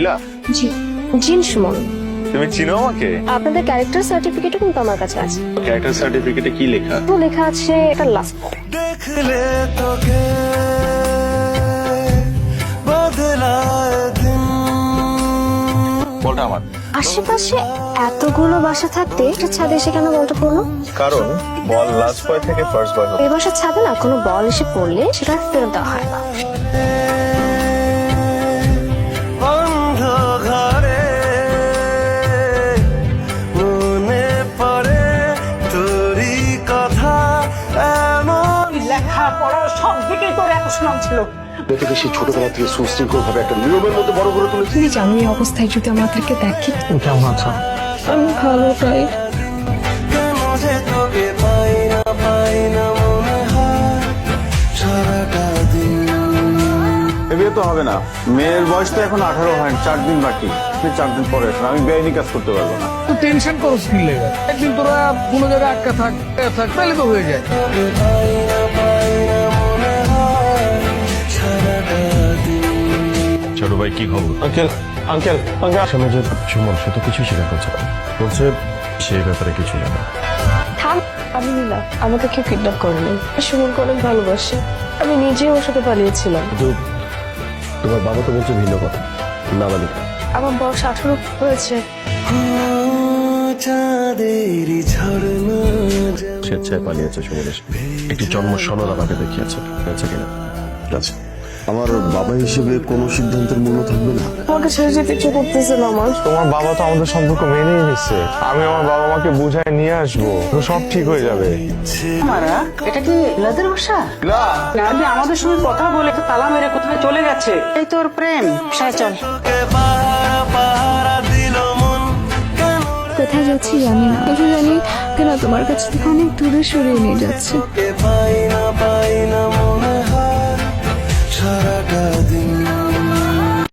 লাইলা? জি জিন সুমন। তুমি চিনো আমাকে? আপনাদের ক্যারেক্টার সার্টিফিকেটও কিন্তু আমার কাছে আছে। ক্যারেক্টার সার্টিফিকেটে কি লেখা? তো লেখা আছে একটা লাস্ট দেখলে তোকে বদলায় দিন। বলটা আমার। আশেপাশে এতগুলো বাসা থাকতে একটা ছাদে এসে কেন বলটা পড়লো? কারণ বল লাস্ট বয় থেকে ফার্স্ট বয় এই বাসার ছাদে না কোনো বল এসে পড়লে সেটা ফেরত দেওয়া হয় না। বন্ধ ঘরে মনে পড়ে তোরই কথা এমন। লেখাপড়া সব দিকেই তোর এত সুনাম ছিল। তোকে সে ছোটবেলা থেকে সুশৃঙ্খল ভাবে একটা নিয়মের মধ্যে বড় করে তুলেছি। তুমি জানো এই অবস্থায় যদি আমাদেরকে দেখি কেমন আছো? আমি ভালোটাই। কেন যে তোকে পাই না মনে হয় সারাটা দিন। বিয়ে তো হবে না, মেয়ের বয়স তো এখন 18 হয়, 4 দিন বাকি। 4 দিন পরে আসবে, আমি বেআইনি কাজ করতে পারবো না। তুই টেনশন করছ কি লেগে? একদিন তোরা কোনো জায়গায় আটকা থাক তাহলে তো হয়ে যায়। তোকে পাই না মনে হয় সারাটা দিন। ছোট ভাই কি খবর? আঙ্কেল আঙ্কেল আঙ্কেল সামনে যে সুমন সে তো কিছুই স্বীকার করছে না, বলছে সেই ব্যাপারে কিছু জানে না। থাম। আমি নীলা, আমাকে কেউ কিডন্যাপ করেনি। সুমনকে অনেক ভালোবাসে, আমি নিজেই ওর সাথে পালিয়েছিলাম। কিন্তু তোমার বাবা তো বলছে ভিন্ন কথা, না মানে আমার বয়স 18 হয়েছে। চাঁদেরই ঝরনা স্বেচ্ছায় পালিয়েছে সুমনের সাথে। একটি জন্ম সনদ আমাকে দেখিয়েছে, আছে কিনা? আছে। আমার বাবা হিসেবে কোনো সিদ্ধান্তের মূল্য থাকবে না। আমাকে ছেড়ে যেতে ইচ্ছে করতেছে না আমার। তোমার বাবা তো আমাদের সম্পর্ক মেনেই নিচ্ছে। আমি আমার বাবা মাকে বুঝায় নিয়ে আসবো, তো সব ঠিক হয়ে যাবে। মারা এটা কি লাদের বাসা? না যে আমাদের সঙ্গে কথা বলে তো তালা মেরে কোথায় চলে গেছে। এই তোর প্রেম, সাই চল। পাহারা দিল মন কেন কোথায় যাচ্ছি জানি না, কিন্তু জানি কেন তোমার কাছ থেকে অনেক দূরে সরিয়ে নিয়ে যাচ্ছে। কে